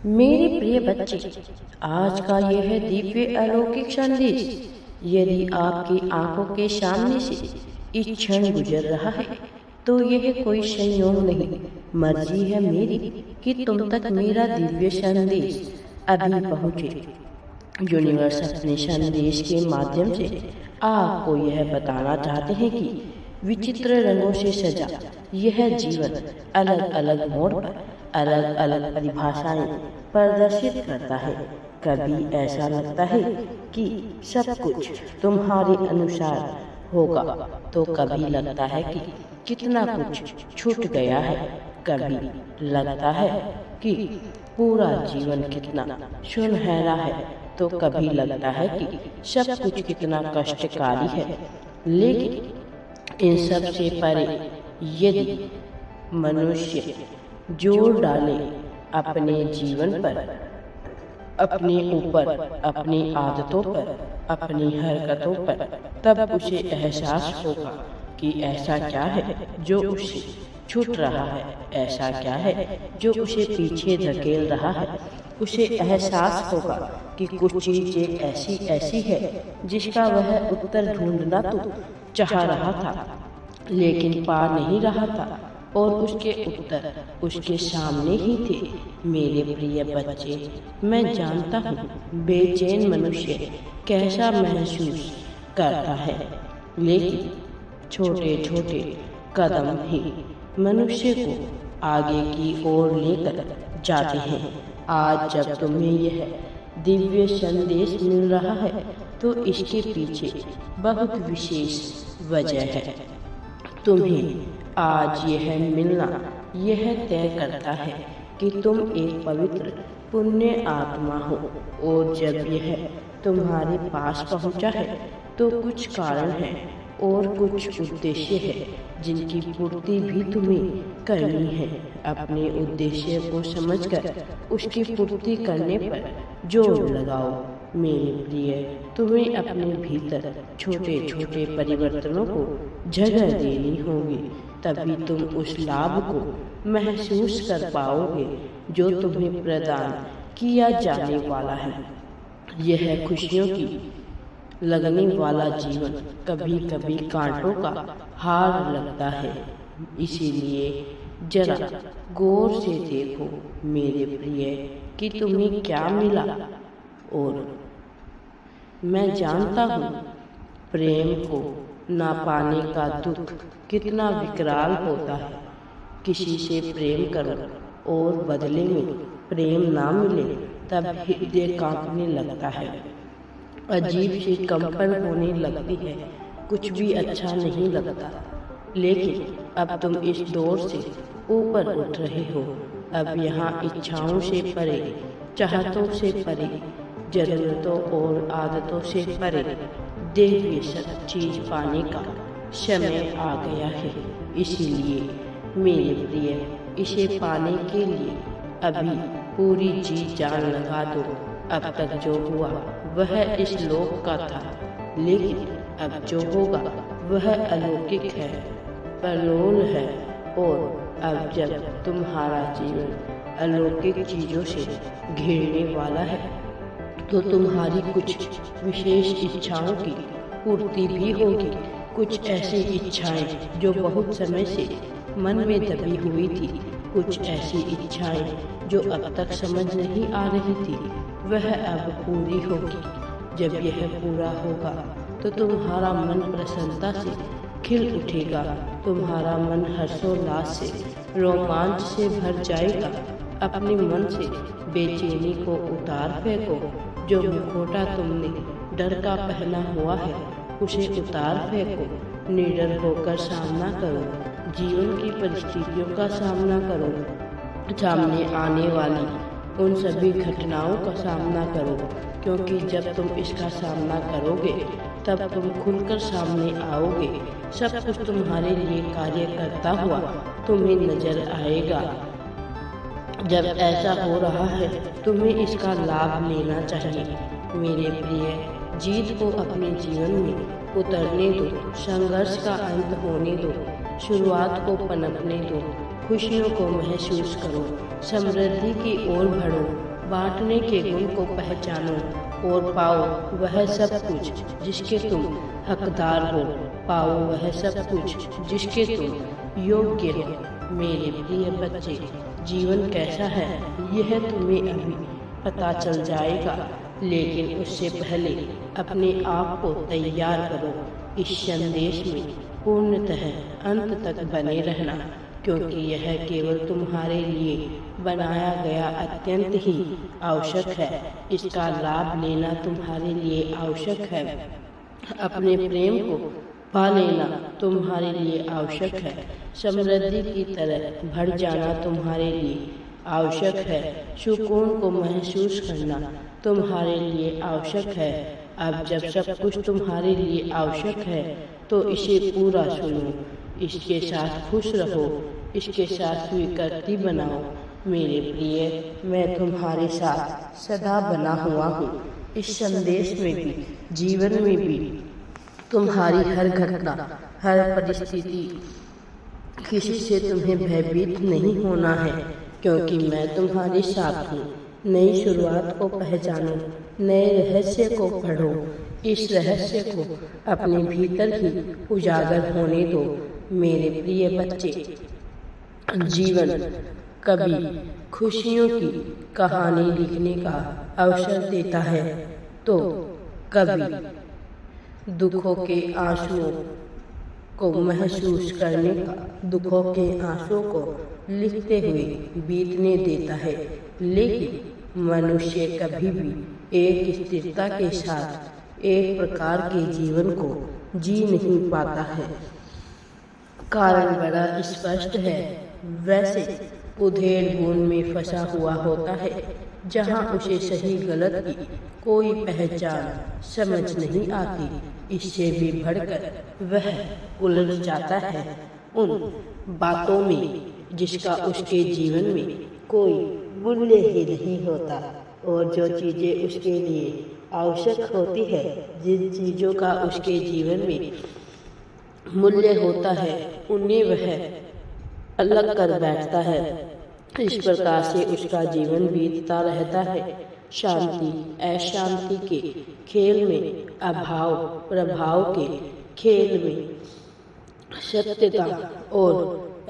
मेरे प्रिय बच्चे, आज का यह दिव्य अलौकिक संदेश यदि आपकी आंखों के सामने से इस क्षण गुजर रहा है तो यह कोई संयोग नहीं, मर्जी है मेरी कि तुम तक मेरा दिव्य संदेश अभी पहुँचे। यूनिवर्स अपने संदेश के माध्यम से आपको यह बताना चाहते हैं कि विचित्र रंगों से सजा यह जीवन अलग अलग मोड़ पर अलग अलग परिभाषाएं प्रदर्शित करता है। कभी ऐसा लगता है कि सब कुछ तुम्हारे अनुसार होगा, तो कभी लगता है कि कितना कुछ छूट गया है। कभी लगता है कि पूरा जीवन कितना सुनहरा है, तो कभी लगता है कि सब कुछ कितना कष्टकारी है। लेकिन इन सब से परे यदि मनुष्य जोर डाले अपने जीवन पर, अपने ऊपर, अपनी आदतों पर, अपनी हरकतों पर, तब उसे एहसास होगा कि ऐसा क्या है जो उसे छूट रहा है, ऐसा क्या है जो उसे पीछे धकेल रहा है। उसे एहसास होगा कि कुछ चीजें ऐसी ऐसी है जिसका वह उत्तर ढूंढना तो चाह रहा था लेकिन पा नहीं रहा था, और उसके उत्तर उसके सामने ही थे। मेरे प्रिय बच्चे, मैं जानता हूँ बेचैन मनुष्य कैसा महसूस करता है, लेकिन छोटे छोटे कदम ही मनुष्य को आगे की ओर लेकर जाते हैं। आज जब तुम्हें यह दिव्य संदेश मिल रहा है तो इसके पीछे बहुत विशेष वजह है। तुम्हें आज यह मिलना यह तय करता है कि तुम एक पवित्र पुण्य आत्मा हो, और जब यह तुम्हारे पास पहुंचा है तो कुछ कारण है और कुछ उद्देश्य है जिनकी पूर्ति भी तुम्हें करनी है। अपने उद्देश्य को समझकर उसकी पूर्ति करने पर जोर लगाओ। मेरे प्रिय, तुम्हें अपने भीतर छोटे छोटे परिवर्तनों को जगह देनी होगी, तभी तुम उस लाभ को महसूस कर पाओगे जो तुम्हें प्रदान किया जाने वाला है। यह खुशियों की लगने वाला जीवन कभी कभी कांटों का हार लगता है, इसीलिए जरा गौर से देखो मेरे प्रिय कि तुम्हें क्या मिला। और मैं जानता हूँ प्रेम को ना पाने का दुख कितना विकराल होता है। किसी से प्रेम करो और बदले में प्रेम ना मिले तब हृदय कांपने लगता है, अजीब सी कंपन होने लगती है, कुछ भी अच्छा नहीं लगता। लेकिन अब तुम इस दौर से ऊपर उठ रहे हो। अब यहाँ इच्छाओं से परे, चाहतों से परे, जरूरतों और आदतों से परे दिव्य सब चीज पाने का समय आ गया है। इसीलिए मेरे प्रिय, इसे पाने के लिए अभी पूरी जी जान लगा दो। अब तक जो हुआ वह इस लोक का था, लेकिन अब जो होगा वह अलौकिक है, परलोल है। और अब जब तुम्हारा जीवन अलौकिक चीजों से घिरने वाला है तो तुम्हारी कुछ विशेष इच्छाओं की पूर्ति भी होगी। कुछ ऐसी इच्छाएं जो बहुत समय से मन में दबी हुई थी, कुछ ऐसी इच्छाएं जो अब तक समझ नहीं आ रही थी, वह अब पूरी होगी। जब यह पूरा होगा तो तुम्हारा मन प्रसन्नता से खिल उठेगा, तुम्हारा मन हर्षोल्लास से, रोमांच से भर जाएगा। अपने मन से बेचैनी को उतार फेंको। जो मुखौटा तुमने डर का पहना हुआ है उसे उतार फेंको। निडर होकर सामना करो, जीवन की परिस्थितियों का सामना करो, सामने आने वाली उन सभी घटनाओं का सामना करो, क्योंकि जब तुम इसका सामना करोगे तब तुम खुलकर सामने आओगे। सब कुछ तुम्हारे लिए कार्य करता हुआ तुम्हें नजर आएगा। जब ऐसा हो रहा है तुम्हें इसका लाभ लेना चाहिए। मेरे प्रिय, जीत को अपने जीवन में उतरने दो, संघर्ष का अंत होने दो, शुरुआत को पनपने दो, खुशियों को महसूस करो, समृद्धि की ओर बढ़ो बांटने के गुण को पहचानो और पाओ वह सब कुछ जिसके तुम हकदार हो, पाओ वह सब कुछ जिसके तुम योग्य हो। मेरे प्रिय बच्चे, जीवन कैसा है यह तुम्हें अभी पता चल जाएगा, लेकिन उससे पहले अपने आप को तैयार करो इस संदेश में पूर्णतः अंत तक बने रहना, क्योंकि यह केवल तुम्हारे लिए बनाया गया अत्यंत ही आवश्यक है। इसका लाभ लेना तुम्हारे लिए आवश्यक है। अपने प्रेम को पा लेना तुम्हारे लिए आवश्यक है। समृद्धि की तरह भर जाना तुम्हारे लिए आवश्यक है। सुकून को महसूस करना तुम्हारे लिए आवश्यक है। अब जब सब कुछ तुम्हारे लिए आवश्यक है तो इसे पूरा सुनो, इसके साथ खुश रहो, इसके साथ स्वीकृति बनाओ। मेरे प्रिय, मैं तुम्हारे साथ सदा बना हुआ हूँ। इस संदेश में भी, जीवन में भी तुम्हारी हर घटना, हर परिस्थिति, किसी से तुम्हें भयभीत नहीं होना है, क्योंकि मैं तुम्हारे साथ हूँ। नई शुरुआत को पहचानो, नए रहस्य को पढ़ो, इस रहस्य को अपने भीतर ही उजागर होने दो। मेरे प्रिय बच्चे, जीवन कभी खुशियों की कहानी लिखने का अवसर देता है तो कभी दुखों के आंसुओं को महसूस करने का, दुखों के आंसुओं को लिखते हुए बीतने देता है। लेकिन मनुष्य कभी भी एक स्थिरता के साथ एक प्रकार के जीवन को जी नहीं पाता है। कारण बड़ा स्पष्ट है। वैसे उधेड़ बूंद में फंसा हुआ होता है, जहाँ उसे सही गलत की कोई पहचान समझ नहीं आती। इससे भी बढ़कर वह उलझ जाता है उन बातों में जिसका उसके जीवन में कोई मूल्य ही नहीं होता, और जो चीजें उसके लिए आवश्यक होती है, जिन चीजों का उसके जीवन में मूल्य होता है, उन्हें वह अलग कर बैठता है। इस प्रकार से उसका जीवन बीतता रहता है। शांति अशांति के खेल में, अभाव प्रभाव के खेल में, सत्यता और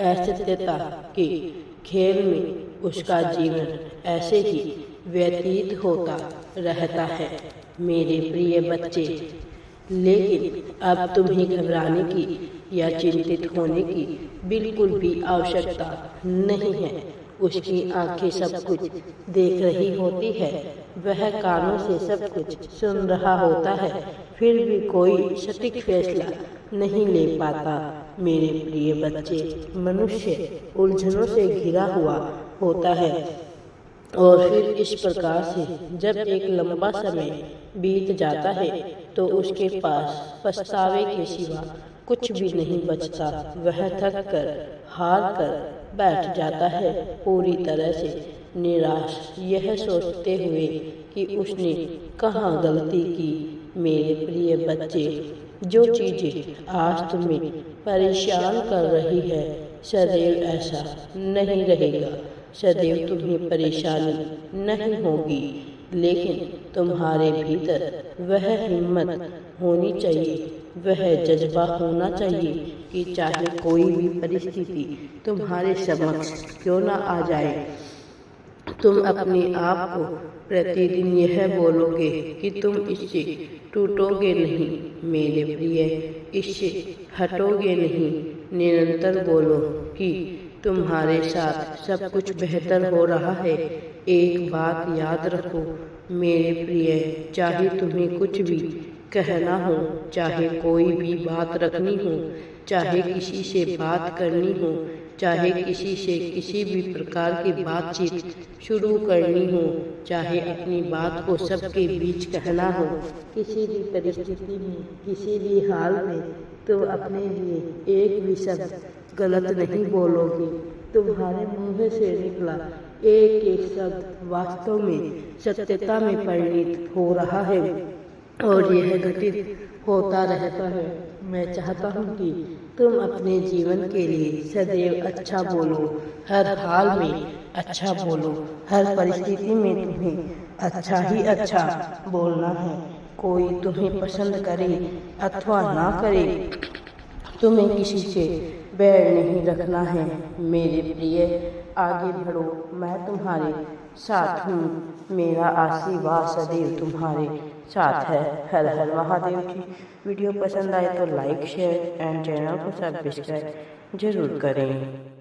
असत्यता के खेल में उसका जीवन ऐसे ही व्यतीत होता रहता है। मेरे प्रिय बच्चे, लेकिन अब तुम्हें घबराने की या चिंतित होने की बिल्कुल भी आवश्यकता नहीं है। उसकी आंखें सब कुछ देख रही होती है, वह कानों से सब कुछ सुन रहा होता है, फिर भी कोई सटीक फैसला नहीं ले पाता। मेरे प्रिय बच्चे, मनुष्य उलझनों से घिरा हुआ होता है, और फिर इस प्रकार से जब एक लंबा समय बीत जाता है तो उसके पास पछतावे के सिवा कुछ भी नहीं बचता। वह थक कर, हार कर बैठ जाता है, पूरी तरह से निराश, यह सोचते हुए कि उसने कहाँ गलती की। मेरे प्रिय बच्चे, जो चीजें आज तुम्हें परेशान कर रही है, सदैव ऐसा नहीं रहेगा। सदैव तुम्हें परेशानी नहीं होगी, लेकिन तुम्हारे भीतर वह हिम्मत होनी चाहिए, वह जज्बा होना चाहिए कि चाहे कोई भी परिस्थिति तुम्हारे समक्ष क्यों ना आ जाए, तुम अपने आप को प्रतिदिन यह बोलोगे कि तुम इससे टूटोगे नहीं। मेरे प्रिय, इससे हटोगे नहीं। निरंतर बोलो कि तुम्हारे साथ सब कुछ बेहतर हो रहा है। एक बात याद रखो मेरे प्रिय, चाहे तुम्हें कुछ भी कहना हो, चाहे कोई भी बात रखनी हो, चाहे किसी से बात करनी हो, चाहे किसी से किसी भी प्रकार की बातचीत शुरू करनी हो, चाहे अपनी बात को सबके बीच कहना हो, किसी भी परिस्थिति में, किसी भी हाल में तुम अपने लिए एक भी शब्द गलत नहीं बोलोगे। तुम्हारे मुंह से निकला एक एक शब्द वास्तव में सत्यता में परिणित हो रहा है, और यह घटित होता रहता है। मैं चाहता हूँ कि तुम अपने जीवन के लिए सदैव अच्छा बोलो, हर हाल में अच्छा बोलो। हर परिस्थिति में तुम्हें अच्छा ही अच्छा बोलना है। कोई तुम्हें पसंद करे अथवा ना करे, तुम्हें किसी से बैर नहीं रखना है। मेरे प्रिय, आगे बढ़ो, मैं तुम्हारे साथ हूँ। मेरा आशीर्वाद सदैव तुम्हारे साथ है। हर हर महादेव की। वीडियो पसंद आए तो लाइक शेयर एंड चैनल को सब्सक्राइब जरूर करें।